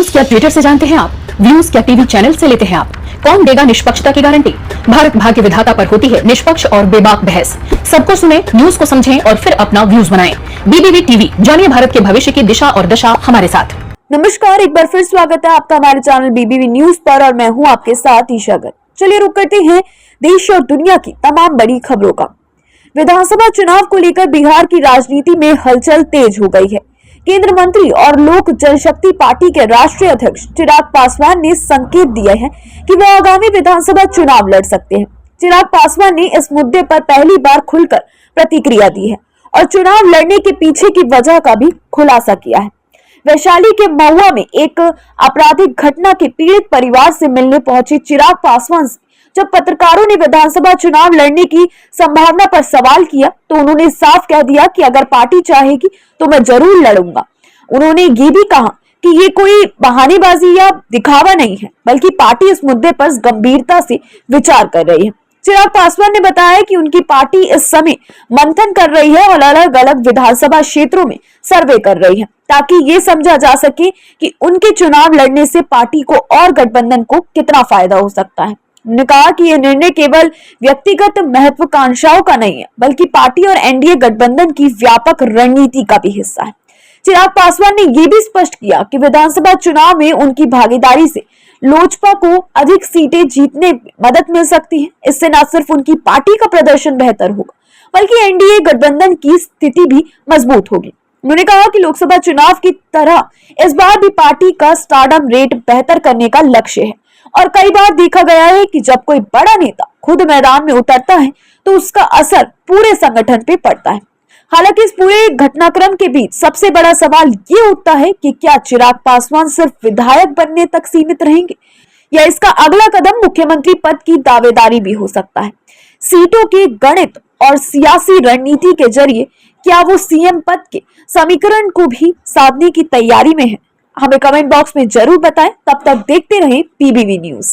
News क्या Twitter से जानते हैं आप? व्यूज क्या टीवी चैनल से लेते हैं आप? कौन देगा निष्पक्षता की गारंटी? भारत भाग्य विधाता पर होती है निष्पक्ष और बेबाक बहस। सबको सुने, न्यूज को समझें और फिर अपना व्यूज बनाएं। बीबीवी टीवी, जानिए भारत के भविष्य की दिशा और दशा हमारे साथ। नमस्कार, एक बार फिर स्वागत है आपका हमारे चैनल बीबीवी न्यूज पर और मैं हूं आपके साथ ईशा गर्ग। चलिए रुक करते हैं देश और दुनिया की तमाम बड़ी खबरों का। विधानसभा चुनाव को लेकर बिहार की राजनीति में हलचल तेज हो गई है। केंद्र मंत्री और लोक जनशक्ति पार्टी के राष्ट्रीय अध्यक्ष चिराग पासवान ने संकेत दिए हैं कि वह आगामी विधानसभा चुनाव लड़ सकते हैं। चिराग पासवान ने इस मुद्दे पर पहली बार खुलकर प्रतिक्रिया दी है और चुनाव लड़ने के पीछे की वजह का भी खुलासा किया है। वैशाली के महुआ में एक आपराधिक घटना के पीड़ित परिवार से मिलने पहुंचे चिराग पासवान से जब पत्रकारों ने विधानसभा चुनाव लड़ने की संभावना पर सवाल किया तो उन्होंने साफ कह दिया कि अगर पार्टी चाहेगी तो मैं जरूर लड़ूंगा। उन्होंने ये भी कहा कि ये कोई बहानेबाजी या दिखावा नहीं है, बल्कि पार्टी इस मुद्दे पर गंभीरता से विचार कर रही है। चिराग पासवान ने बताया कि उनकी पार्टी इस समय मंथन कर रही है और अलग अलग विधानसभा क्षेत्रों में सर्वे कर रही है ताकि ये समझा जा सके कि उनके चुनाव लड़ने से पार्टी को और गठबंधन को कितना फायदा हो सकता है। उन्होंने कहा कि यह निर्णय केवल व्यक्तिगत महत्वाकांक्षाओं का नहीं है, बल्कि पार्टी और एनडीए गठबंधन की व्यापक रणनीति का भी हिस्सा है। चिराग पासवान ने यह भी स्पष्ट किया कि विधानसभा चुनाव में उनकी भागीदारी से लोजपा को अधिक सीटें जीतने में मदद मिल सकती है। इससे न सिर्फ उनकी पार्टी का प्रदर्शन बेहतर होगा, बल्कि एनडीए गठबंधन की स्थिति भी मजबूत होगी। उन्होंने कहा कि लोकसभा चुनाव की तरह इस बार भी पार्टी का स्टारडम रेट बेहतर करने का लक्ष्य है और कई बार देखा गया है कि जब कोई बड़ा नेता खुद मैदान में उतरता है तो उसका असर पूरे संगठन पे पड़ता है। हालांकि इस पूरे घटनाक्रम के बीच सबसे बड़ा सवाल ये उठता है कि क्या चिराग पासवान सिर्फ विधायक बनने तक सीमित रहेंगे या इसका अगला कदम मुख्यमंत्री पद की दावेदारी भी हो सकता है। सीटों के गणित और सियासी रणनीति के जरिए क्या वो सीएम पद के समीकरण को भी साधने की तैयारी में है? हमें कमेंट बॉक्स में जरूर बताएं। तब तक देखते रहें बीबीवी न्यूज।